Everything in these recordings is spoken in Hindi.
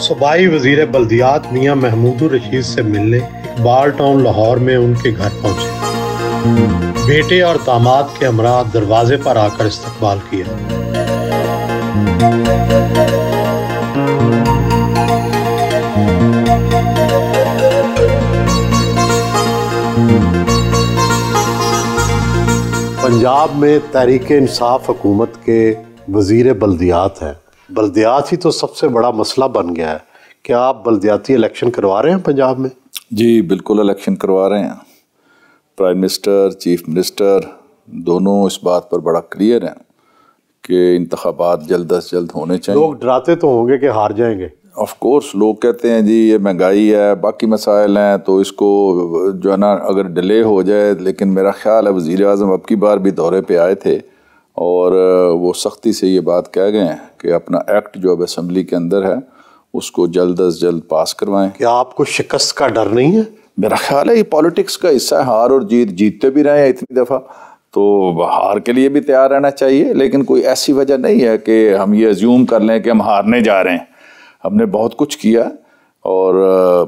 सूबाई वजीर बल्दियात मियां महमूदुर रशीद से मिलने इकबाल टाउन लाहौर में उनके घर पहुंचे। बेटे और दामाद के हमरा दरवाजे पर आकर इस्तकबाल किया। पंजाब में तहरीक इंसाफ हुकूमत के वजीर बल्दियात हैं। बल्दियात ही तो सबसे बड़ा मसला बन गया है। क्या आप बल्दियाती इलेक्शन करवा रहे हैं पंजाब में? जी बिल्कुल इलेक्शन करवा रहे हैं। प्राइम मिनिस्टर, चीफ मिनिस्टर दोनों इस बात पर बड़ा क्लियर हैं कि इंतखाबात जल्द अज जल्द होने चाहिए। लोग डराते तो होंगे कि हार जाएंगे। ऑफ कोर्स लोग कहते हैं जी ये महंगाई है, बाकी मसाइल हैं, तो इसको जो है ना अगर डिले हो जाए, लेकिन मेरा ख्याल है वज़ीर आज़म अब की बार भी दौरे पे आए थे और वो सख्ती से ये बात कह गए हैं कि अपना एक्ट जो अब असम्बली के अंदर है उसको जल्द अज जल्द पास करवाएं। क्या आपको शिकस्त का डर नहीं है? मेरा ख्याल है ये पॉलिटिक्स का हिस्सा है, हार और जीत। जीतते भी रहे हैं इतनी दफ़ा, तो हार के लिए भी तैयार रहना चाहिए, लेकिन कोई ऐसी वजह नहीं है कि हम ये अज्यूम कर लें कि हम हारने जा रहे हैं। हमने बहुत कुछ किया और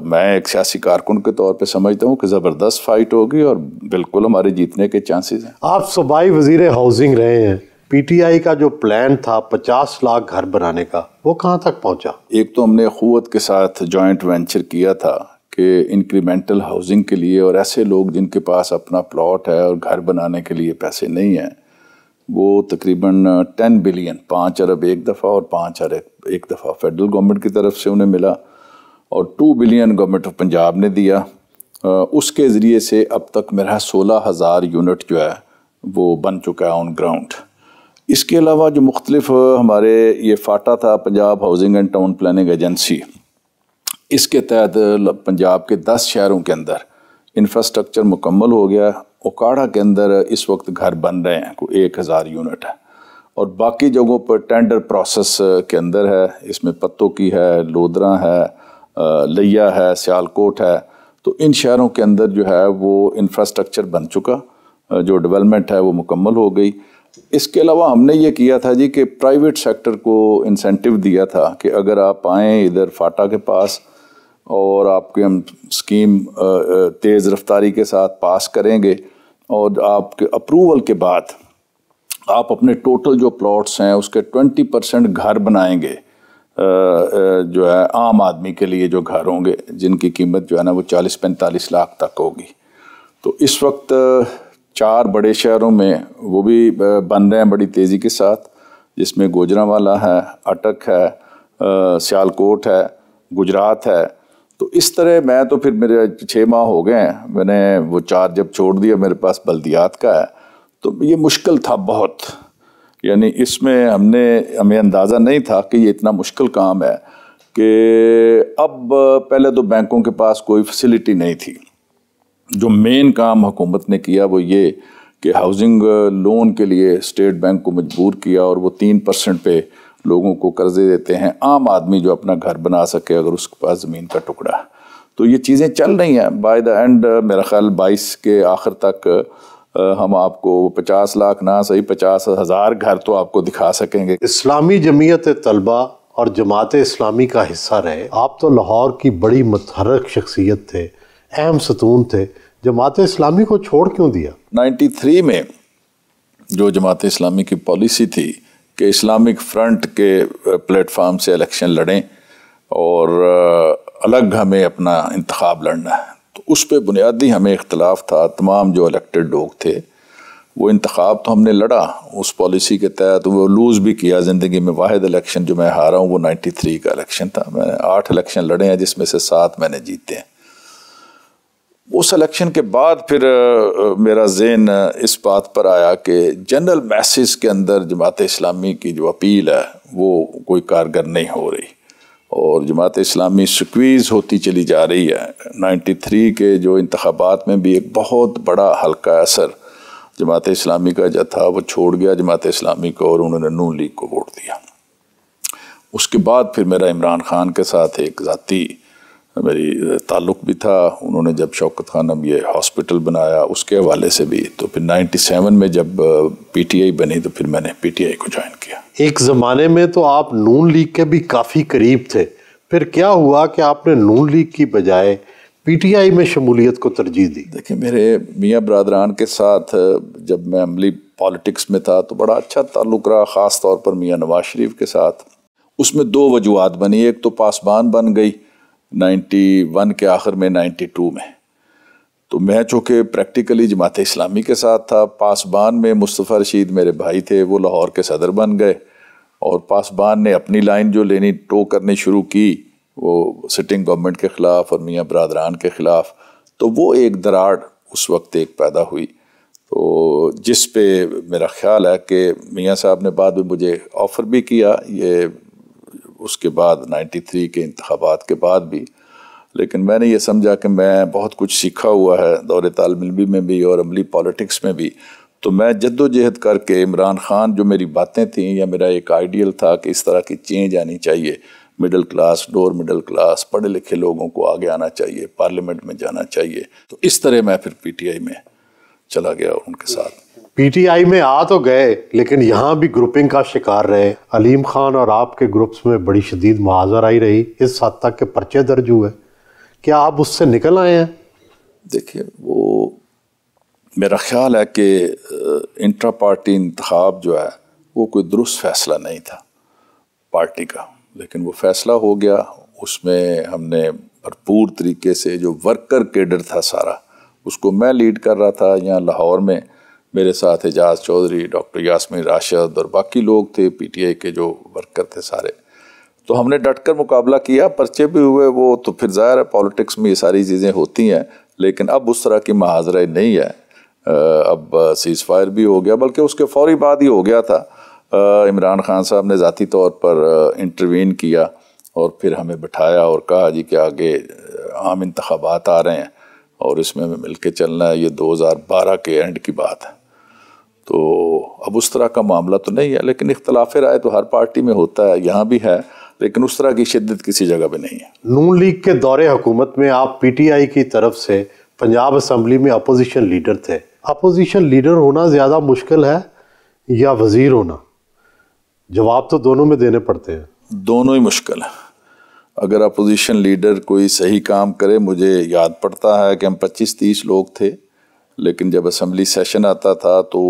मैं एक सियासी कारकुन के तौर पे समझता हूँ कि ज़बरदस्त फाइट होगी और बिल्कुल हमारे जीतने के चांसेस हैं। आप सूबाई वजीर हाउसिंग रहे हैं। पीटीआई का जो प्लान था 50 लाख घर बनाने का, वो कहाँ तक पहुँचा? एक तो हमने क़ुव्वत के साथ जॉइंट वेंचर किया था कि इंक्रीमेंटल हाउसिंग के लिए, और ऐसे लोग जिनके पास अपना प्लॉट है और घर बनाने के लिए पैसे नहीं हैं, वो तकरीबन 10 बिलियन 5 अरब एक दफ़ा और 5 अरब एक दफ़ा फेडरल गवर्नमेंट की तरफ से उन्हें मिला और 2 बिलियन गवर्नमेंट ऑफ पंजाब ने दिया। उसके ज़रिए से अब तक मेरा 16,000 यूनिट जो है वो बन चुका है ऑन ग्राउंड। इसके अलावा जो मुख्तलिफ हमारे ये फाटा था, Punjab housing and town planning agency, इसके तहत पंजाब के 10 शहरों के अंदर इंफ्रास्ट्रक्चर मुकम्मल हो गया। ओकाड़ा के अंदर इस वक्त घर बन रहे हैं, कोई 1000 यूनिट है, और बाकी जगहों पर टेंडर प्रोसेस के अंदर है। इसमें पत्तों की है, लोधरा है, लिया है, सियालकोट है। तो इन शहरों के अंदर जो है वो इंफ्रास्ट्रक्चर बन चुका, जो डेवलपमेंट है वो मुकम्मल हो गई। इसके अलावा हमने ये किया था जी कि प्राइवेट सेक्टर को इंसेंटिव दिया था कि अगर आप आएँ इधर फाटा के पास और आपके हम स्कीम तेज़ रफ्तारी के साथ पास करेंगे और आपके अप्रूवल के बाद आप अपने टोटल जो प्लॉट्स हैं उसके 20% घर बनाएंगे, जो है आम आदमी के लिए जो घर होंगे जिनकी कीमत जो है ना वो 40-45 लाख तक होगी। तो इस वक्त 4 बड़े शहरों में वो भी बन रहे हैं बड़ी तेज़ी के साथ, जिसमें गोजरावाला है, अटक है, सियालकोट है, गुजरात है। तो इस तरह मैं तो फिर मेरे 6 माह हो गए हैं, मैंने वो 4 जब छोड़ दिया, मेरे पास बल्दियात का है। तो ये मुश्किल था बहुत, यानी इसमें हमें अंदाज़ा नहीं था कि ये इतना मुश्किल काम है कि अब पहले तो बैंकों के पास कोई फैसिलिटी नहीं थी। जो मेन काम हुकूमत ने किया वो ये कि हाउसिंग लोन के लिए स्टेट बैंक को मजबूर किया और वो 3% पे लोगों को कर्जे देते हैं, आम आदमी जो अपना घर बना सके अगर उसके पास ज़मीन का टुकड़ा है। तो ये चीज़ें चल रही हैं। बाय द एंड मेरा ख्याल 22 के आखिर तक हम आपको 50 लाख ना सही 50,000 घर तो आपको दिखा सकेंगे। इस्लामी जमीयत तलबा और जमात इस्लामी का हिस्सा रहे आप, तो लाहौर की बड़ी मुतहर्रिक शख्सियत थे, अहम सतून थे। जमात इस्लामी को छोड़ क्यों दिया? 93 में जो जमात इस्लामी की पॉलिसी थी कि इस्लामिक फ्रंट के प्लेटफार्म से इलेक्शन लड़ें और अलग हमें अपना इंतखाब लड़ना है, तो उस पर बुनियादी हमें इख्तलाफ था। तमाम जो इलेक्टेड लोग थे वो इंतखाब तो हमने लड़ा उस पॉलिसी के तहत, वो लूज़ भी किया। ज़िंदगी में वाहिद इलेक्शन जो मैं हारा हूँ वो 93 का इलेक्शन था। मैंने 8 इलेक्शन लड़े हैं जिसमें से 7 मैंने जीते हैं। उस इलेक्शन के बाद फिर मेरा ज़हन इस बात पर आया कि जनरल मैसेज के अंदर जमात इस्लामी की जो अपील है वो कोई कारगर नहीं हो रही और जमात इस्लामी स्क्वीज़ होती चली जा रही है। 93 के जो इंतखाबात में भी एक बहुत बड़ा हल्का असर जमात इस्लामी का जो था वो छोड़ गया जमात इस्लामी को और उन्होंने नून लीग को वोट दिया। उसके बाद फिर मेरा इमरान खान के साथ एक ज़ाती मेरी ताल्लुक़ भी था। उन्होंने जब शौकत खानम ये हॉस्पिटल बनाया उसके हवाले से भी, तो फिर 97 में जब पीटीआई बनी तो फिर मैंने पीटीआई को ज्वाइन किया। एक ज़माने में तो आप नून लीग के भी काफ़ी करीब थे, फिर क्या हुआ कि आपने नून लीग की बजाय पीटीआई में शमूलियत को तरजीह दी? देखिए, मेरे मियाँ बरादरान के साथ जब मैं अमली पॉलिटिक्स में था तो बड़ा अच्छा ताल्लुक रहा, ख़ास तौर पर मियाँ नवाज शरीफ के साथ। उसमें दो वजूहात बनी, एक तो पासबान बन गई 91 के आखिर में, 92 में। तो मैं चूँकि प्रैक्टिकली जमात इस्लामी के साथ था, पासबान में मुस्तफ़ा रशीद मेरे भाई थे, वो लाहौर के सदर बन गए और पासबान ने अपनी लाइन जो लेनी टो करनी शुरू की वो सिटिंग गवर्नमेंट के ख़िलाफ़ और मियाँ बरादरान के ख़िलाफ़। तो वो एक दरार उस वक्त एक पैदा हुई, तो जिस पे मेरा ख्याल है कि मियाँ साहब ने बाद में मुझे ऑफ़र भी किया, ये उसके बाद 93 के इंतखाबात के बाद भी, लेकिन मैंने ये समझा कि मैं बहुत कुछ सीखा हुआ है दौरे तालिब इल्मी में भी और अमली पॉलिटिक्स में भी, तो मैं जद्दोजहद करके इमरान खान जो मेरी बातें थीं या मेरा एक आइडियल था कि इस तरह की चेंज आनी चाहिए, middle class, lower middle class, पढ़े लिखे लोगों को आगे आना चाहिए, पार्लियामेंट में जाना चाहिए, तो इस तरह मैं फिर पीटीआई में चला गया उनके साथ। पीटीआई में आ तो गए लेकिन यहाँ भी ग्रुपिंग का शिकार रहे। अलीम खान और आपके ग्रुप्स में बड़ी शदीद मुआज़रा रही, इस हद तक के पर्चे दर्ज हुए। क्या आप उससे निकल आए हैं? देखिए, वो मेरा ख्याल है कि इंट्रा पार्टी इंतखाब जो है वो कोई दुरुस्त फैसला नहीं था पार्टी का, लेकिन वो फैसला हो गया। उसमें हमने भरपूर तरीके से जो वर्कर केडर था सारा, उसको मैं लीड कर रहा था। यहाँ लाहौर में मेरे साथ एजाज चौधरी, डॉक्टर यास्मीन राशिद और बाकी लोग थे पीटीआई के जो वर्कर थे सारे। तो हमने डटकर मुकाबला किया, पर्चे भी हुए। वो तो फिर ज़ाहिर है पॉलिटिक्स में ये सारी चीज़ें होती हैं, लेकिन अब उस तरह की मुहाज़रा नहीं है। अब सीज़ फायर भी हो गया, बल्कि उसके फौरी बाद ही हो गया था। इमरान खान साहब ने ज़ाती तौर पर इंटरवीन किया और फिर हमें बिठाया और कहा जी कि आगे आम इंतखाबात आ रहे हैं और इसमें हमें मिल के चलना है। ये 2012 के एंड की बात है। तो अब उस तरह का मामला तो नहीं है, लेकिन इख्तलाफ राय तो हर पार्टी में होता है, यहाँ भी है, लेकिन उस तरह की शिद्दत किसी जगह पे नहीं है। नून लीग के दौरे हुकूमत में आप पीटीआई की तरफ से पंजाब असम्बली में अपोजिशन लीडर थे। अपोजिशन लीडर होना ज़्यादा मुश्किल है या वज़ीर होना? जवाब तो दोनों में देने पड़ते हैं। दोनों ही मुश्किल है। अगर अपोजिशन लीडर कोई सही काम करे, मुझे याद पड़ता है कि हम 25-30 लोग थे, लेकिन जब असम्बली सेशन आता था तो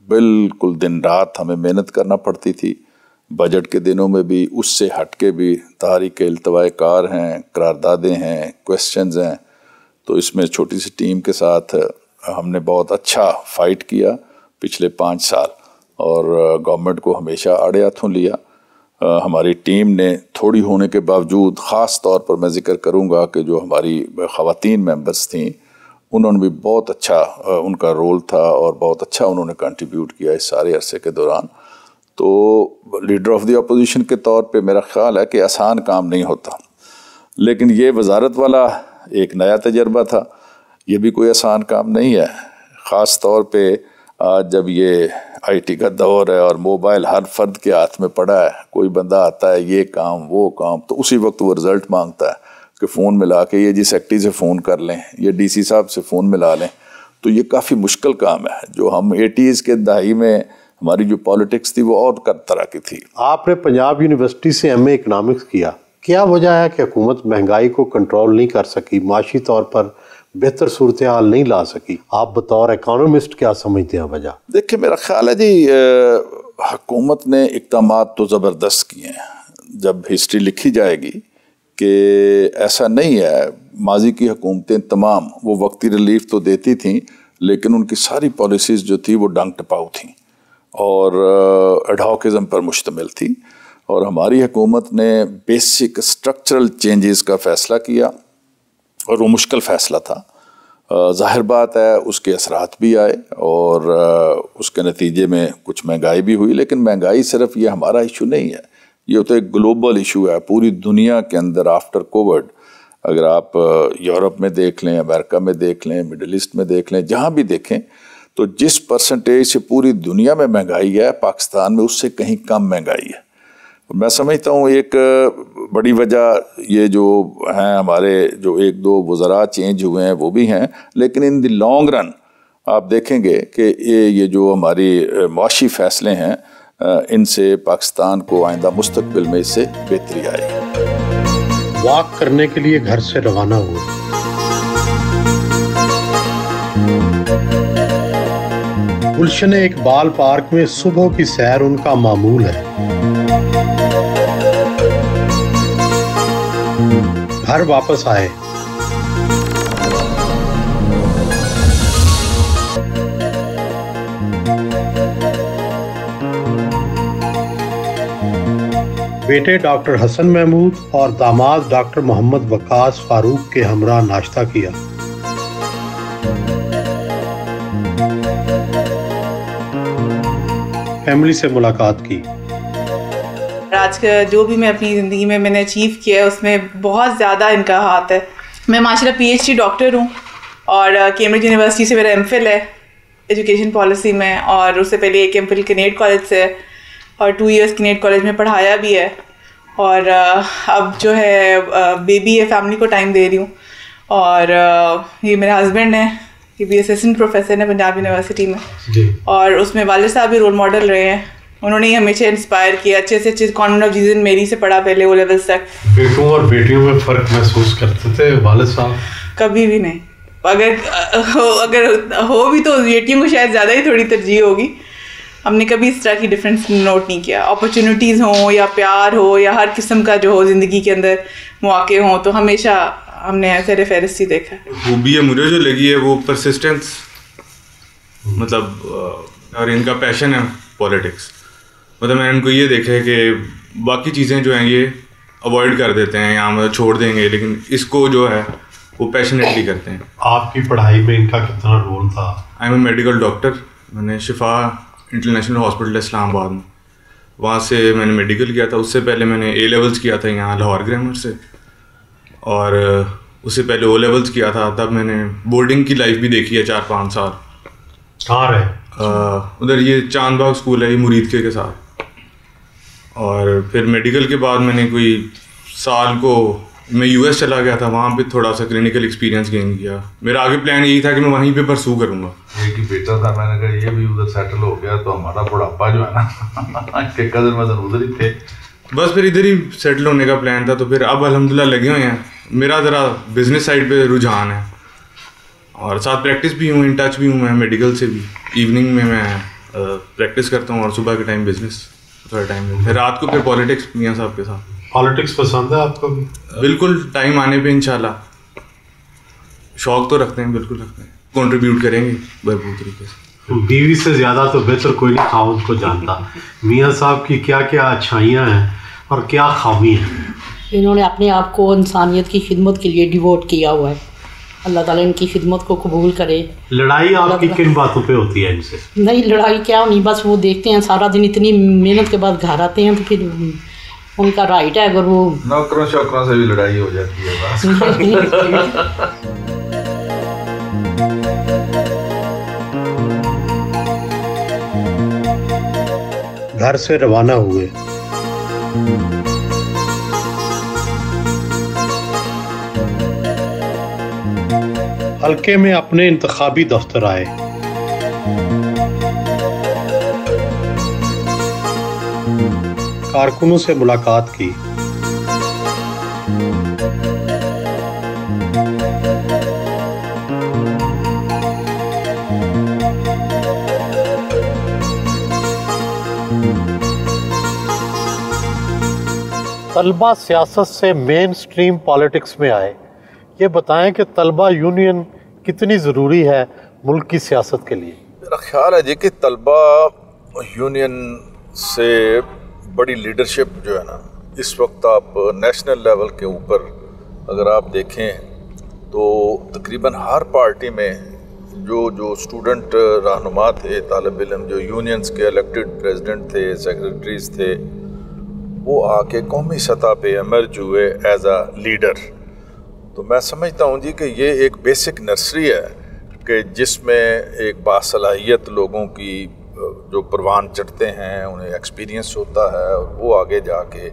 बिल्कुल दिन रात हमें मेहनत करना पड़ती थी। बजट के दिनों में भी, उससे हट के भी तहरीक इल्तवाए कार हैं, करारदादें हैं, क्वेश्चंस हैं। तो इसमें छोटी सी टीम के साथ हमने बहुत अच्छा फाइट किया पिछले 5 साल और गवर्नमेंट को हमेशा आड़े हाथों लिया। हमारी टीम ने थोड़ी होने के बावजूद, ख़ास तौर पर मैं जिक्र करूँगा कि जो हमारी ख़वातीन मेंबर्स थीं, उन्होंने भी बहुत अच्छा उनका रोल था और बहुत अच्छा उन्होंने कंट्रीब्यूट किया इस सारे अरसे के दौरान। तो लीडर ऑफ द अपोजिशन के तौर पे मेरा ख्याल है कि आसान काम नहीं होता, लेकिन ये वजारत वाला एक नया तजर्बा था। ये भी कोई आसान काम नहीं है, ख़ास तौर पे आज जब ये आईटी का दौर है और मोबाइल हर फर्द के हाथ में पड़ा है। कोई बंदा आता है, ये काम वो काम, तो उसी वक्त वो रिज़ल्ट मांगता है कि फ़ोन मिला के ये जी सेक्रेटरी से फ़ोन कर लें, ये डीसी साहब से फ़ोन मिला लें। तो ये काफ़ी मुश्किल काम है। जो हम 80s के दहाई में हमारी जो पॉलिटिक्स थी वो और तरह की थी। आपने पंजाब यूनिवर्सिटी से एमए इकनॉमिक्स किया, क्या वजह है कि हुकूमत महंगाई को कंट्रोल नहीं कर सकी, माशी तौर पर बेहतर सूरत हाल नहीं ला सकी? आप बतौर इकोनॉमिस्ट क्या समझते हैं वजह? देखिए, मेरा ख्याल है जी, हुकूमत ने इक़दामात तो ज़बरदस्त किए हैं। जब हिस्ट्री लिखी जाएगी कि ऐसा नहीं है, माजी की हुकूमतें तमाम वो वक्ती रिलीफ तो देती थीं, लेकिन उनकी सारी पॉलिसीज़ जो थी वो डंग टपाऊ थी और एडहॉकिज़म पर मुश्तमिल थी। और हमारी हुकूमत ने बेसिक स्ट्रक्चरल चेंजेस का फ़ैसला किया और वो मुश्किल फ़ैसला था। ज़ाहिर बात है उसके असरात भी आए और उसके नतीजे में कुछ महंगाई भी हुई, लेकिन महंगाई सिर्फ ये हमारा इशू नहीं है, ये तो एक ग्लोबल इशू है पूरी दुनिया के अंदर। आफ्टर कोविड अगर आप यूरोप में देख लें, अमेरिका में देख लें, मिडिल ईस्ट में देख लें, जहाँ भी देखें, तो जिस परसेंटेज से पूरी दुनिया में महंगाई है, पाकिस्तान में उससे कहीं कम महंगाई है। मैं समझता हूँ एक बड़ी वजह ये जो हैं, हमारे जो 1-2 वज़रा चेंज हुए हैं वो भी हैं, लेकिन इन द लॉन्ग रन आप देखेंगे कि ये जो हमारी मुआशी फ़ैसले हैं, इनसे पाकिस्तान को आइंदा मुस्तकबिल में इससे बेहतरी आएगी। वॉक करने के लिए घर से रवाना हुए। गुलशन इकबाल पार्क में सुबह की सैर उनका मामूल है। घर वापस आए। बेटे डॉक्टर हसन महमूद और दामाद डॉक्टर मोहम्मद वकास फारूक के हमरा नाश्ता किया। फैमिली से मुलाकात की। आज का जो भी मैं अपनी ज़िंदगी में मैंने अचीव किया है उसमें बहुत ज़्यादा इनका हाथ है। मैं माशाल्लाह PhD डॉक्टर हूँ और कैम्ब्रिज यूनिवर्सिटी से मेरा MPhil है एजुकेशन पॉलिसी में, और उससे पहले एक MPhil कनेट कॉलेज से है और 2 इयर्स कनेट कॉलेज में पढ़ाया भी है। और अब जो है बेबी है, फैमिली को टाइम दे रही हूँ। और ये मेरे हस्बैंड हैं, ये भी असिस्टेंट प्रोफेसर हैं पंजाब यूनिवर्सिटी में जी। और उसमें वालिद साहब भी रोल मॉडल रहे हैं। उन्होंने ही हमेशा इंस्पायर किया। अच्छे से अच्छे कॉन्वेंट ऑफ जीसस मेरी से पढ़ा पहले O लेवल्स तक। बेटों और बेटियों में फ़र्क महसूस करते थे वालिद साहब? कभी भी नहीं। अगर हो भी तो बेटियों को शायद ज़्यादा ही थोड़ी तरजीह होगी। हमने कभी इस तरह की डिफरेंस नोट नहीं किया। अपॉर्चुनिटीज़ हों या प्यार हो या हर किस्म का जो हो ज़िंदगी के अंदर मौके हों, तो हमेशा हमने ऐसे रेफरेंस ही देखा। खूबी है मुझे जो लगी है वो परसिस्टेंस, मतलब और इनका पैशन है पॉलिटिक्स। मतलब मैंने इनको ये देखा है कि बाकी चीज़ें जो हैं ये अवॉइड कर देते हैं या मतलब छोड़ देंगे, लेकिन इसको जो है वो पैशनेटली करते हैं। आपकी पढ़ाई में इनका कितना रोल था? I am a medical doctor. मैंने शिफा इंटरनेशनल हॉस्पिटल इस्लामाबाद में, वहाँ से मैंने मेडिकल किया था। उससे पहले मैंने A लेवल्स किया था यहाँ लाहौर ग्रामर से, और उससे पहले O लेवल्स किया था। तब मैंने बोर्डिंग की लाइफ भी देखी है 4-5 साल। कहाँ रहे? उधर ये चांदबाग स्कूल है, ये मुरीद के साथ। और फिर मेडिकल के बाद मैंने कोई साल को मैं US चला गया था, वहाँ पे थोड़ा सा क्लिनिकल एक्सपीरियंस गेन किया। मेरा आगे प्लान यही था कि मैं वहीं पे परसू करूँगा। एक ही बेटा था, मैंने कहा ये भी उधर सेटल हो गया तो हमारा बुढ़ापा जो है ना के कदर मदर उधर ही थे। बस फिर इधर ही सेटल होने का प्लान था। तो फिर अब अल्हम्दुलिल्लाह लगे हुए हैं। मेरा ज़रा बिजनेस साइड पे रुझान है और साथ प्रैक्टिस भी हूँ, इन टच भी हूँ मैं मेडिकल से भी। इवनिंग में मैं प्रैक्टिस करता हूँ और सुबह के टाइम बिजनेस थोड़ा टाइम, फिर रात को फिर पॉलिटिक्स मियाँ साहब के साथ। पॉलिटिक्स पसंद है आपको भी? बिल्कुल, टाइम आने पे इंशाल्लाह। शौक तो रखते हैं, बिल्कुल रखते हैं। कंट्रीब्यूट करेंगे भरपूर तरीके से। बीवी से ज़्यादा तो बेहतर कोई नहीं खाउंद को जानता। मियाँ साहब की क्या क्या अच्छाइयाँ हैं और क्या खामी हैं? इन्होंने अपने आप को इंसानियत की खिदमत के लिए डिवोट किया हुआ है। अल्लाह ताला इनकी खिदमत को कबूल करे। लड़ाई आपकी किन बातों पे होती है इनसे? नहीं, लड़ाई क्या होनी, बस वो देखते हैं सारा दिन, इतनी मेहनत के बाद घर आते हैं तो फिर उनका राइट है, अगर वो नौकरों शौकरों से भी लड़ाई हो जाती है बस। घर से रवाना हुए। हल्के में अपने इंतखाबी दफ्तर आए। कारकुनों से मुलाकात की। तलबा सियासत से मेन स्ट्रीम पॉलिटिक्स में आए। ये बताएं कि तलबा यूनियन कितनी ज़रूरी है मुल्क की सियासत के लिए? मेरा ख्याल है जी कि तलबा यूनियन से बड़ी लीडरशिप जो है ना, इस वक्त आप नेशनल लेवल के ऊपर अगर आप देखें तो तकरीबन हर पार्टी में जो स्टूडेंट रहनुमा थे, तालिब इल्म, जो यूनियंस के इलेक्टेड प्रेसिडेंट थे, सेक्रेटरीज थे, वो आके कौमी सतह पे एमर्ज हुए एज अ लीडर। तो मैं समझता हूँ जी कि ये एक बेसिक नर्सरी है कि जिसमें एक बासलाहियत लोगों की जो परवान चढ़ते हैं, उन्हें एक्सपीरियंस होता है और वो आगे जाके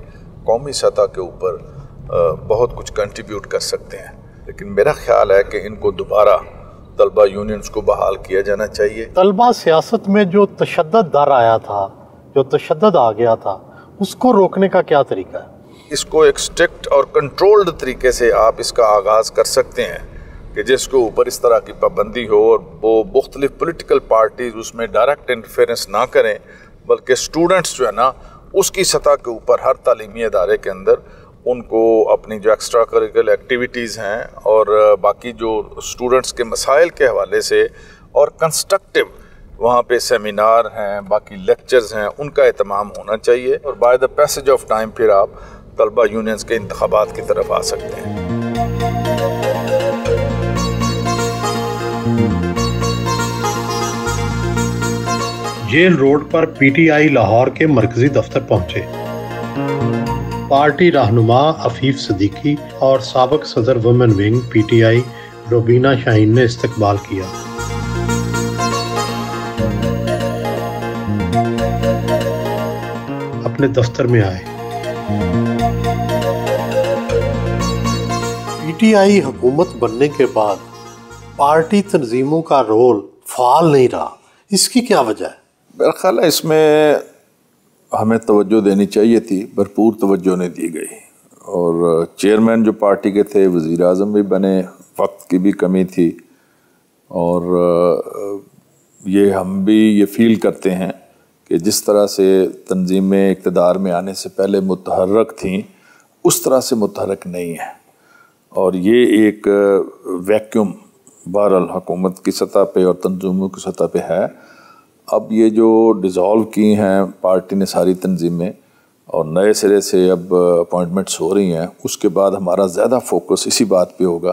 कौमी सतह के ऊपर बहुत कुछ कंट्रीब्यूट कर सकते हैं। लेकिन मेरा ख्याल है कि इनको दोबारा तलबा यूनियंस को बहाल किया जाना चाहिए। तलबा सियासत में जो तशद्दुद दर आया था, जो तशद्दुद आ गया था, उसको रोकने का क्या तरीका है? इसको एक स्ट्रिक्ट और कंट्रोल्ड तरीके से आप इसका आगाज़ कर सकते हैं कि जिसके ऊपर इस तरह की पाबंदी हो और वो मुख्तलिफ पॉलिटिकल पार्टीज उसमें डायरेक्ट इंटरफेरेंस ना करें, बल्कि स्टूडेंट्स जो है ना उसकी सतह के ऊपर हर तालीमी इदारे के अंदर उनको अपनी जो एक्स्ट्रा करिकुलर एक्टिविटीज़ हैं और बाकी जो स्टूडेंट्स के मसाइल के हवाले से और कंस्ट्रक्टिव वहाँ पे सेमिनार हैं, बाकी लेक्चर्स हैं, उनका एहतमाम होना चाहिए और by the passage of time फिर आप तलबा यूनियंस के इंतखाबात की तरफ आ सकते हैं। जेल रोड पर पीटीआई लाहौर के मरकजी दफ्तर पहुंचे। पार्टी रहनुमा अफीफ सिद्दीकी और साबिक सदर women wing PTI Robina Shaheen ने इस्तकबाल किया। अपने दफ्तर में आए। पीटीआई हुकूमत बनने के बाद पार्टी तंजीमों का रोल फाल नहीं रहा, इसकी क्या वजह है? मेरा ख्याल है इसमें हमें तवज्जो देनी चाहिए थी, भरपूर तवज्जो नहीं दी गई और चेयरमैन जो पार्टी के थे वज़ीर आज़म भी बने, वक्त की भी कमी थी और ये हम भी ये फील करते हैं कि जिस तरह से तंजीमें इक़्तिदार में आने से पहले मुतहर्रक थीं उस तरह से मुतहर्रक नहीं है और ये एक वैक्यूम बहरहाल हुकूमत की सतह पे और तंजीमों की सतह पे है। अब ये जो डिज़ोल्व की हैं पार्टी ने सारी तंजीमें और नए सिरे से अब अपॉइंटमेंट्स हो रही हैं, उसके बाद हमारा ज़्यादा फोकस इसी बात पे होगा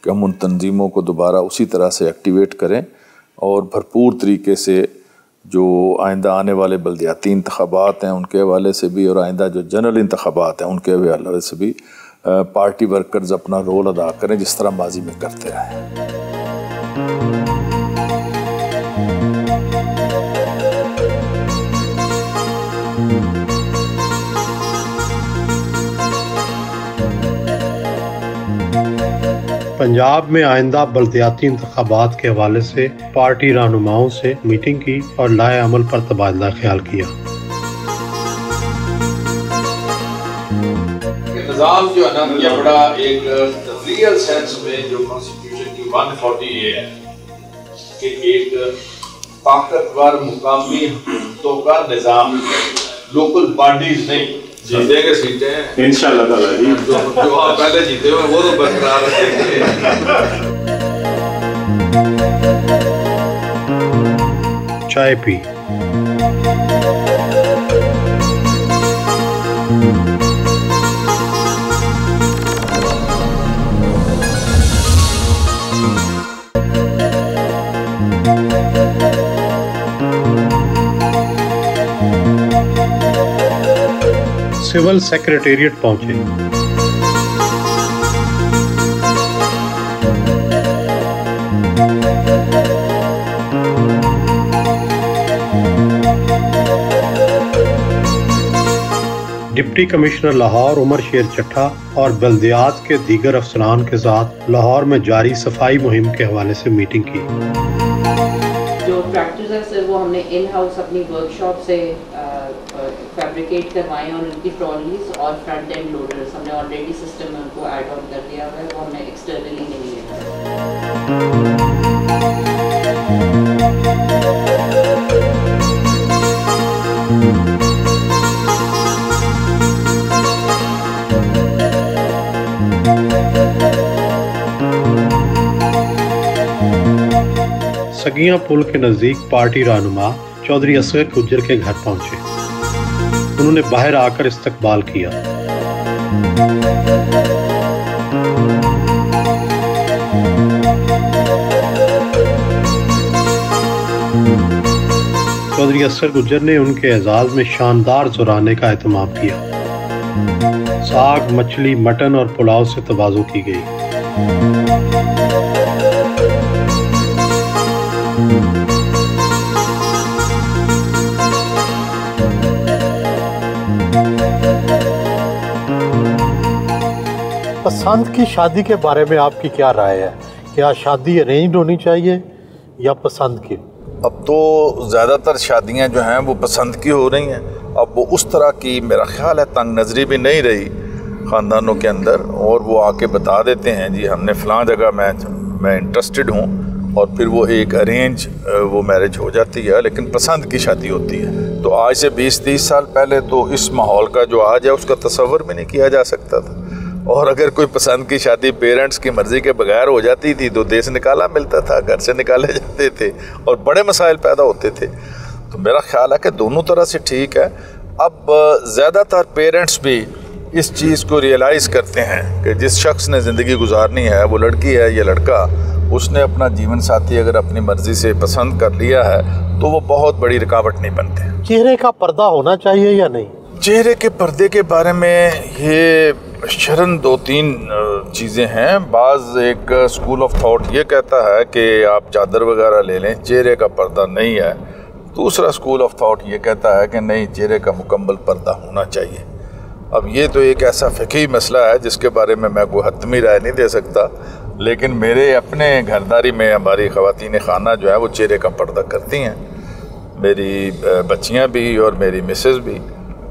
कि हम उन तंजीमों को दोबारा उसी तरह से एक्टिवेट करें और भरपूर तरीके से जो आइंदा आने वाले बल्दियाती इंतखाबात हैं उनके हवाले से भी और आइंदा जो जनरल इंतखाबात हैं उनके हवाले से भी पार्टी वर्कर्स अपना रोल अदा करें जिस तरह माजी में करते रहे। पंजाब में आइंदा बल्दियाती इंतखाबात के हवाले से पार्टी रहनुमाओं से मीटिंग की और लाए अमल पर तबादला ख्याल किया। निज़ाम जो है ना ये बड़ा एक रियल सेंस में जो कॉन्स्टिट्यूशन की 140 है कि एक ताकतवर मुकामी हुकूमतों का निज़ाम, लोकल बॉडीज नहीं जीतेंगे सीटें इंशाल्लाह ताला जी, जो आप पहले जीते हुए वो तो बरकरार रखेंगे। चाय पी। सिविल सेक्रेटेरिएट पहुंचे। डिप्टी कमिश्नर लाहौर उमर शेर चट्ठा और बल्दियात के दीगर अफसरान के साथ लाहौर में जारी सफाई मुहिम के हवाले से मीटिंग की। जो ट्रैक्टर्स हैं सर वो हमने इन हाउस अपनी वर्कशॉप से फैब्रिकेट करवाए और उनकी ट्रॉलीज और फ्रंट एंड लोडर्स हमने ऑलरेडी सिस्टम में उनको ऐड ऑन कर दिया हुआ है, वो हमने एक्सटर्नली नहीं लिया। सगिया पुल के नजदीक पार्टी रहनुमा चौधरी असगर गुज्जर के घर पहुंचे। उन्होंने बाहर आकर इस्तकबाल किया। चौधरी असगर गुज्जर ने उनके एजाज में शानदार ज़ुराने का एहतमाम किया। साग, मछली, मटन और पुलाव से तवाज़ु की गई। पसंद की शादी के बारे में आपकी क्या राय है? क्या शादी अरेंज्ड होनी चाहिए या पसंद की? अब तो ज़्यादातर शादियां जो हैं वो पसंद की हो रही हैं। अब वो उस तरह की मेरा ख्याल है तंग नज़री भी नहीं रही ख़ानदानों के अंदर, और वो आके बता देते हैं जी हमने फ़लाँ जगह मैं इंटरेस्टेड हूँ, और फिर वो एक अरेंज वो मैरिज हो जाती है, लेकिन पसंद की शादी होती है। तो आज से 20-30 साल पहले तो इस माहौल का जो आज है उसका तसव्वुर भी नहीं किया जा सकता था, और अगर कोई पसंद की शादी पेरेंट्स की मर्ज़ी के बगैर हो जाती थी तो देश निकाला मिलता था, घर से निकाले जाते थे और बड़े मसाइल पैदा होते थे। तो मेरा ख्याल है कि दोनों तरह से ठीक है। अब ज़्यादातर पेरेंट्स भी इस चीज़ को रियलाइज़ करते हैं कि जिस शख्स ने ज़िंदगी गुजारनी है, वो लड़की है या लड़का, उसने अपना जीवन साथी अगर अपनी मर्ज़ी से पसंद कर लिया है तो वो बहुत बड़ी रुकावट नहीं बनते। चेहरे का पर्दा होना चाहिए या नहीं? चेहरे के पर्दे के बारे में ये शरन 2-3 चीज़ें हैं। बाज़ एक स्कूल ऑफ थॉट ये कहता है कि आप चादर वगैरह ले लें, चेहरे का पर्दा नहीं है। दूसरा स्कूल ऑफ थॉट ये कहता है कि नहीं, चेहरे का मुकम्मल पर्दा होना चाहिए। अब ये तो एक ऐसा फ़िक़ही मसला है जिसके बारे में मैं कोई हतमी राय नहीं दे सकता, लेकिन मेरे अपने घरदारी में हमारी ख़वातीन खाना जो है वो चेहरे का पर्दा करती हैं, मेरी बच्चियाँ भी और मेरी मिसेस भी,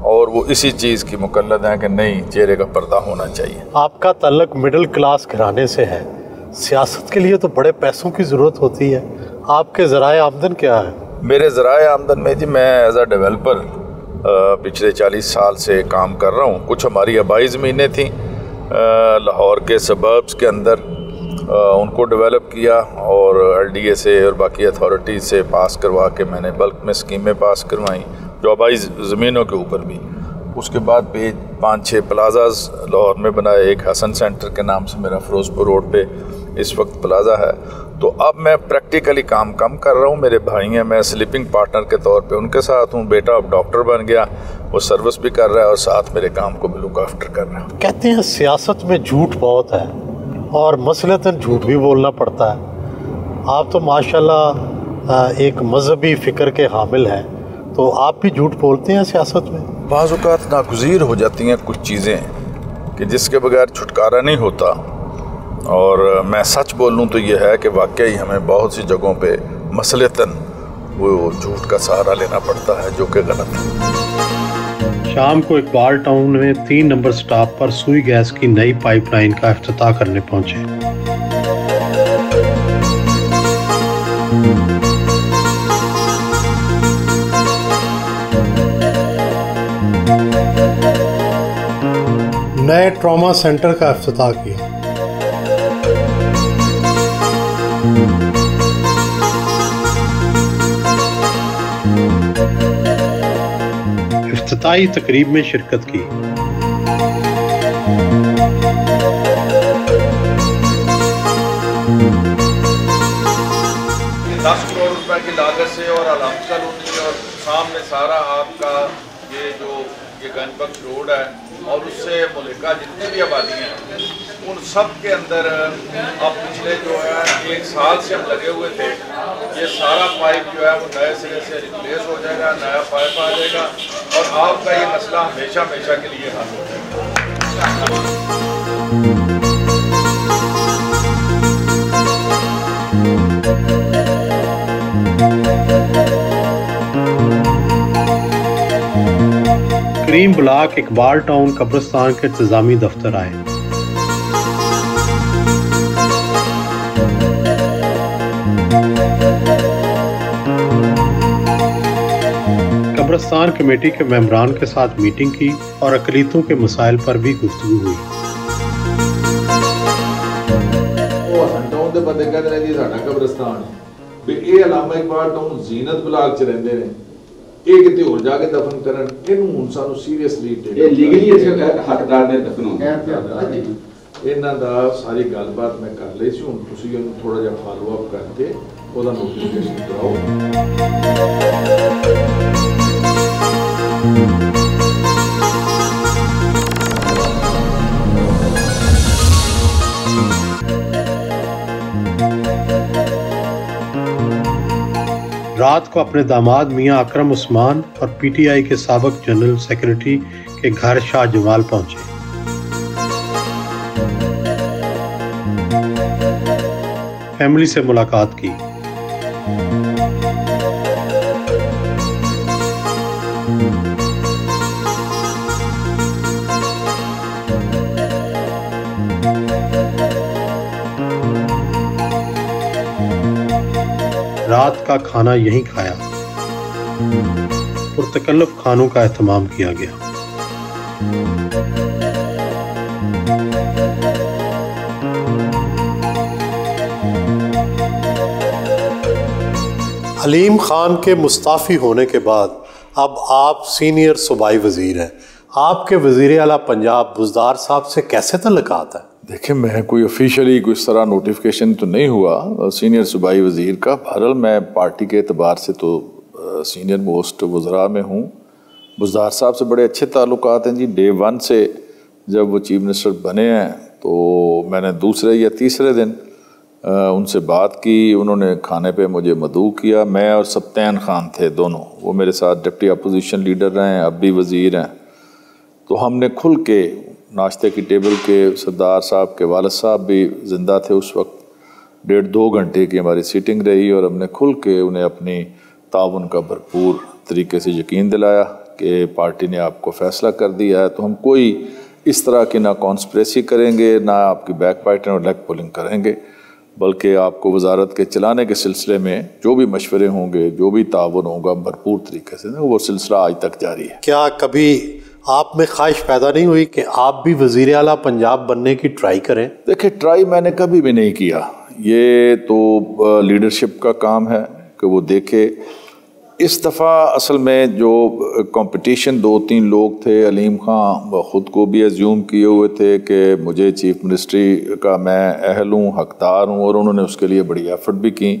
और वो इसी चीज़ की मुकल्लद हैं कि नहीं, चेहरे का पर्दा होना चाहिए। आपका ताल्लुक मिडिल क्लास घराने से है, सियासत के लिए तो बड़े पैसों की ज़रूरत होती है, आपके ज़राए आमदन क्या है? मेरे ज़राए आमदन में जी मैं एज अ डेवलपर पिछले 40 साल से काम कर रहा हूँ। कुछ हमारी आबाई ज़मीनें थीं लाहौर के सबर्ब्स के अंदर, उनको डेवलप किया और LDA से और बाकी अथॉरिटीज़ से पास करवा के मैंने बल्क में स्कीमें पास करवाई जो आबाई ज़मीनों के ऊपर भी। उसके बाद 5-6 प्लाज़ाज लाहौर में बनाए। एक हसन सेंटर के नाम से मेरा फ़िरोज़पुर रोड पे इस वक्त प्लाज़ा है। तो अब मैं प्रैक्टिकली काम कम कर रहा हूँ। मेरे भाई हैं, मैं स्लीपिंग पार्टनर के तौर पे उनके साथ हूँ। बेटा अब डॉक्टर बन गया, वो सर्विस भी कर रहा है और साथ मेरे काम को भी लुक आफ्टर कर रहा है। कहते हैं सियासत में झूठ बहुत है और मसलतन झूठ भी बोलना पड़ता है। आप तो माशाल्लाह एक मजहबी फ़िक्र के हामिल हैं, तो आप भी झूठ बोलते हैं सियासत में? बाज़ औक़ात नागुज़ीर हो जाती हैं कुछ चीज़ें कि जिसके बगैर छुटकारा नहीं होता, और मैं सच बोलूँ तो ये है कि वाकई हमें बहुत सी जगहों पे मसलतन वो झूठ का सहारा लेना पड़ता है जो कि गलत है। शाम को इकबाल टाउन में 3 नंबर स्टॉप पर सुई गैस की नई पाइपलाइन का इफ्तिताह करने पहुंचे। नए ट्रॉमा सेंटर का इफ्तिताह किया। इफ्तिताही तकरीब में शिरकत की। 10 करोड़ रुपए की लागत से और अलहमद कॉलोनी और सामने सारा आपका ये गंजबख्श रोड है और उससे मुल्का जितनी भी आबादियाँ हैं उन सब के अंदर अब पिछले जो है 1 साल से हम लगे हुए थे, ये सारा पाइप जो है वो नए सिरे से रिप्लेस हो जाएगा, नया पाइप आ जाएगा और आपका ये मसला हमेशा हमेशा के लिए हल हो जाएगा। करीम ब्लॉक इकबाल टाउन कब्रिस्तान के इंतजामी दफ्तर आए। कब्रिस्तान कमेटी के मेंबरान के साथ मीटिंग की और अकलीतों के मसाइल पर भी गुफ्तगू हुई। बंदे कहते हैं जी साडा कब्रिस्तान भी ये अलामा इकबाल टाउन जीनत ब्लॉक च रहंदे ने, ये किते होर जाके दफन करन, इनू हुण सानू सीरियसली ये लीगली इसे हकदार ने दफन होना। इन्हां दा सारी गलबात मैं कर ਲਈ ਸੀ, ਹੁਣ ਤੁਸੀਂ ਇਹਨੂੰ ਥੋੜਾ ਜਿਹਾ ਫਾਲੋ ਅਪ ਕਰਕੇ ਉਹਦਾ ਨੋਟੀਫਿਕੇਸ਼ਨ ਕਰਾਓ। रात को अपने दामाद मियां अकरम उस्मान और PTI के साबिक जनरल सेक्रेटरी के घर शाह जमाल पहुंचे। फैमिली से मुलाकात की। रात का खाना यहीं खाया और तकल्लुफ खानों का एहतमाम किया गया। अलीम खान के मुस्ताफ़ी होने के बाद अब आप सीनियर सूबाई वज़ीर हैं। आपके वज़ीर आला पंजाब बुज़दार साहब से कैसे तल्लुकात है? देखिए, मैं कोई ऑफिशियली कोई इस तरह नोटिफिकेशन तो नहीं हुआ सीनियर सूबाई वज़ीर का। बहरहाल मैं पार्टी के एतबार से तो सीनियर मोस्ट वज़रा में हूँ। बुज़दार साहब से बड़े अच्छे ताल्लुकात हैं जी। डे 1 से जब वो चीफ मिनिस्टर बने हैं तो मैंने दूसरे या तीसरे दिन उनसे बात की। उन्होंने खाने पे मुझे मदऊ किया। मैं और सब्तैन खान थे दोनों, वो मेरे साथ डिप्टी अपोजिशन लीडर रहे हैं, अब भी वज़ीर हैं। तो हमने खुल के नाश्ते की टेबल के, सरदार साहब के वालिद साहब भी ज़िंदा थे उस वक्त, 1.5-2 घंटे की हमारी सीटिंग रही और हमने खुल के उन्हें अपनी ताउन का भरपूर तरीके से यकीन दिलाया कि पार्टी ने आपको फ़ैसला कर दिया है, तो हम कोई इस तरह की ना कॉन्स्पिरेसी करेंगे, ना आपकी बैक बाइटिंग और लेग पुलिंग करेंगे, बल्कि आपको वजारत के चलाने के सिलसिले में जो भी मशवरे होंगे, जो भी ताउन होगा, भरपूर तरीके से वो सिलसिला आज तक जारी है। क्या कभी आप में ख्वाहिश पैदा नहीं हुई कि आप भी वज़ीर आला पंजाब बनने की ट्राई करें? देखिए, ट्राई मैंने कभी भी नहीं किया। ये तो लीडरशिप का काम है कि वो देखे। इस दफ़ा असल में जो कंपटीशन 2-3 लोग थे, अलीम खां ख़ुद को भी एज्यूम किए हुए थे कि मुझे चीफ मिनिस्ट्री का मैं अहल हूँ, हकदार हूँ, और उन्होंने उसके लिए बड़ी एफर्ट भी की।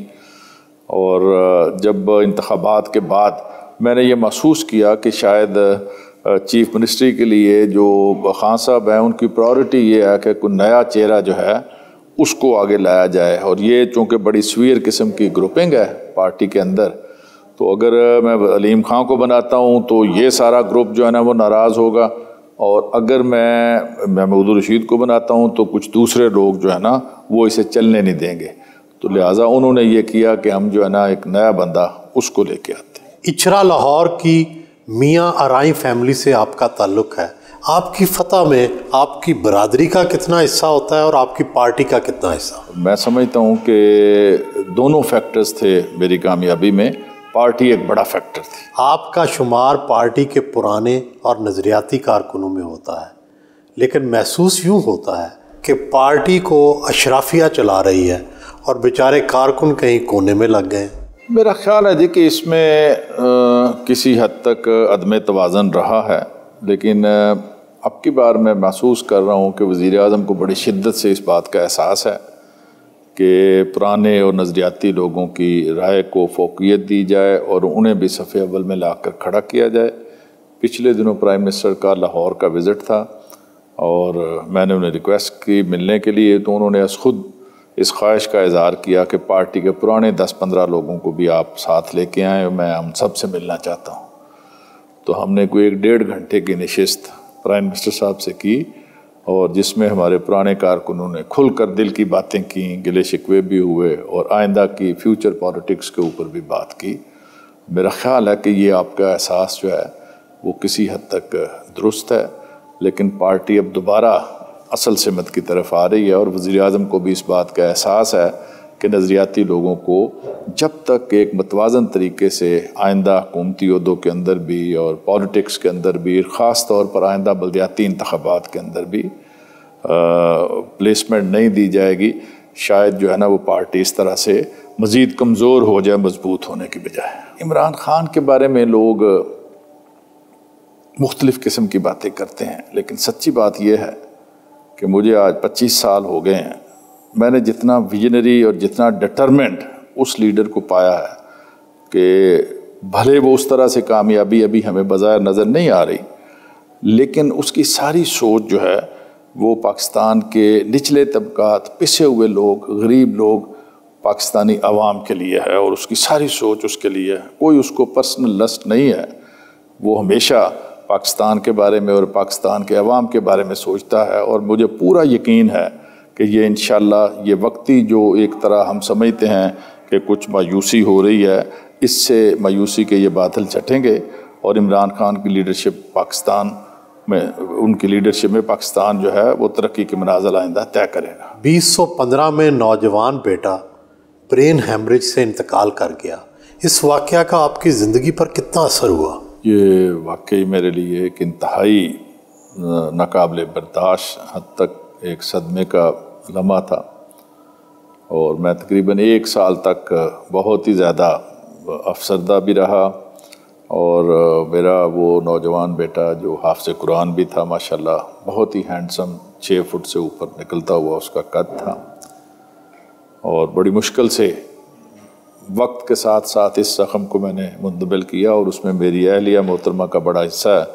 और जब इंतखाबात के बाद मैंने ये महसूस किया कि शायद चीफ मिनिस्ट्री के लिए जो खान साहब हैं उनकी प्रायोरिटी ये है कि कोई नया चेहरा जो है उसको आगे लाया जाए, और ये चूँकि बड़ी स्वीयर किस्म की ग्रुपिंग है पार्टी के अंदर, तो अगर मैं अलीम खां को बनाता हूँ तो ये सारा ग्रुप जो है ना वो नाराज़ होगा, और अगर मैं महमूद रशीद को बनाता हूँ तो कुछ दूसरे लोग जो है ना वो इसे चलने नहीं देंगे। तो लिहाजा उन्होंने ये किया कि हम जो है ना एक नया बंदा उसको लेके आते हैं। इचरा लाहौर की मियाँ अराई फैमिली से आपका ताल्लुक़ है। आपकी फतह में आपकी बरादरी का कितना हिस्सा होता है और आपकी पार्टी का कितना हिस्सा? मैं समझता हूँ कि दोनों फैक्टर्स थे मेरी कामयाबी में। पार्टी एक बड़ा फैक्टर थी। आपका शुमार पार्टी के पुराने और नज़रियाती कारकुनों में होता है, लेकिन महसूस यूँ होता है कि पार्टी को अशराफिया चला रही है और बेचारे कारकुन कहीं कोने में लग गए। मेरा ख्याल है जी कि इसमें किसी हद तक अदम तवाज़न रहा है, लेकिन अब की बार मैं महसूस कर रहा हूँ कि वज़ीर आज़म को बड़ी शिद्दत से इस बात का एहसास है कि पुराने और नज़रियाती लोगों की राय को फ़ौक़ियत दी जाए और उन्हें भी सफ़े अव्वल में लाकर खड़ा किया जाए। पिछले दिनों प्राइम मिनिस्टर का लाहौर का विज़िट था और मैंने उन्हें रिक्वेस्ट की मिलने के लिए, तो उन्होंने ख़ुद इस ख्वाहिश का इज़हार किया कि पार्टी के पुराने 10-15 लोगों को भी आप साथ लेके आएँ, मैं हम सब से मिलना चाहता हूँ। तो हमने कोई 1-1.5 घंटे की नशिस्त प्राइम मिनिस्टर साहब से की और जिसमें हमारे पुराने कारकुनों ने खुल कर दिल की बातें की, गिले शिकवे भी हुए और आइंदा की फ्यूचर पॉलिटिक्स के ऊपर भी बात की। मेरा ख्याल है कि ये आपका एहसास जो है वो किसी हद तक दुरुस्त है, लेकिन पार्टी अब दोबारा असल सिमत की तरफ आ रही है और वज़ीर आज़म को भी इस बात का एहसास है कि नज़रियाती लोगों को जब तक एक मतवाज़न तरीके से आइंदा हुकूमती ओहदों के अंदर भी और पॉलिटिक्स के अंदर भी, ख़ास तौर पर आइंदा बल्दियाती इंतखाबात के अंदर भी प्लेसमेंट नहीं दी जाएगी, शायद जो है ना वो पार्टी इस तरह से मज़ीद कमज़ोर हो जाए मजबूत होने की बजाय। इमरान खान के बारे में लोग मुख्तलिफ़ किस्म की बातें करते हैं, लेकिन सच्ची बात यह है कि मुझे आज 25 साल हो गए हैं, मैंने जितना विजनरी और जितना डिटरमेंट उस लीडर को पाया है कि भले वो उस तरह से कामयाबी अभी हमें बाज़ाहिर नज़र नहीं आ रही, लेकिन उसकी सारी सोच जो है वो पाकिस्तान के निचले तबकात, पिसे हुए लोग, गरीब लोग, पाकिस्तानी अवाम के लिए है और उसकी सारी सोच उसके लिए है। कोई उसको पर्सनल लस्ट नहीं है, वो हमेशा पाकिस्तान के बारे में और पाकिस्तान के अवाम के बारे में सोचता है और मुझे पूरा यकीन है कि ये इंशाअल्लाह ये वक्ती जो एक तरह हम समझते हैं कि कुछ मायूसी हो रही है, इससे मायूसी के ये बादल छटेंगे और इमरान खान की लीडरशिप पाकिस्तान में, उनकी लीडरशिप में पाकिस्तान जो है वो तरक्की के मनाज़िल आइंदा तय करेगा। 2015 में नौजवान बेटा ब्रेन हैमरेज से इंतकाल कर गया। इस वाक़या का आपकी ज़िंदगी पर कितना असर हुआ? ये वाकई मेरे लिए एक इंतहाई नाकाबिले बर्दाश्त हद तक एक सदमे का लम्हा था, और मैं तकरीबन 1 साल तक बहुत ही ज़्यादा अफसरदा भी रहा। और मेरा वो नौजवान बेटा जो हाफ़िज़ कुरान भी था माशाल्लाह, बहुत ही हैंडसम, 6 फुट से ऊपर निकलता हुआ उसका कद था, और बड़ी मुश्किल से वक्त के साथ साथ इस ज़ख़म को मैंने मुंतबिल किया। और उसमें मेरी अहलिया मोहतरमा का बड़ा हिस्सा है।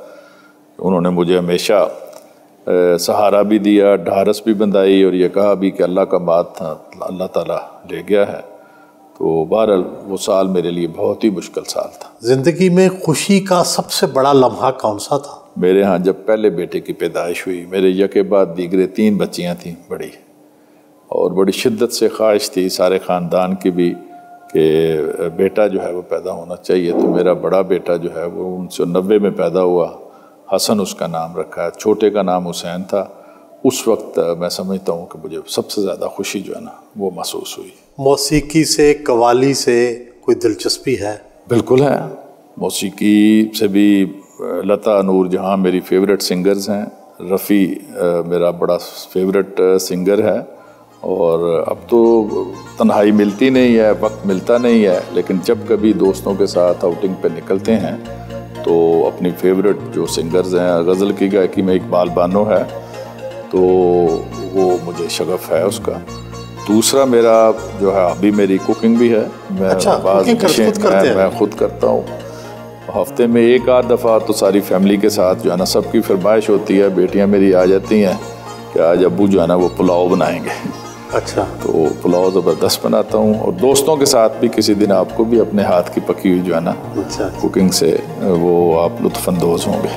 उन्होंने मुझे हमेशा सहारा भी दिया, ढारस भी बंधाई, और ये कहा भी कि अल्लाह का बात था, अल्लाह ताला ले गया है। तो बहरहाल वो साल मेरे लिए बहुत ही मुश्किल साल था। ज़िंदगी में खुशी का सबसे बड़ा लम्हा कौन सा था? मेरे यहाँ जब पहले बेटे की पैदाइश हुई, मेरे यके बाद दीगरे 3 बच्चियाँ थीं बड़ी, और बड़ी शिद्दत से ख्वाहिश थी सारे ख़ानदान की भी कि बेटा जो है वो पैदा होना चाहिए। तो मेरा बड़ा बेटा जो है वो 1990 में पैदा हुआ, हसन उसका नाम रखा है, छोटे का नाम हुसैन था। उस वक्त मैं समझता हूँ कि मुझे सबसे ज़्यादा खुशी जो है ना वो महसूस हुई। मौसीकी से, कवाली से कोई दिलचस्पी है? बिल्कुल है। मौसीकी से भी लता, नूर जहाँ मेरी फेवरेट सिंगर्स हैं। रफ़ी मेरा बड़ा फेवरेट सिंगर है, और अब तो तन्हाई मिलती नहीं है, वक्त मिलता नहीं है, लेकिन जब कभी दोस्तों के साथ आउटिंग पे निकलते हैं तो अपनी फेवरेट जो सिंगर्स हैं, गज़ल की गायकी में इकबाल बानो है, तो वो मुझे शगफ़ है उसका। दूसरा मेरा जो है अभी मेरी कुकिंग भी है। मैं मैं खुद करता हूँ। हफ्ते में 1-8 दफ़ा तो सारी फैमिली के साथ जो है ना, सबकी फरमाइश होती है, बेटियाँ मेरी आ जाती हैं कि आज अब्बू जो है ना वो पुलाव बनाएंगे। अच्छा। तो पुलाव ज़बरदस्त बनाता हूँ, और दोस्तों के साथ भी किसी दिन आपको भी अपने हाथ की पकी हुई जो है ना कुकिंग से वो आप लुत्फ़अंदोज़ होंगे।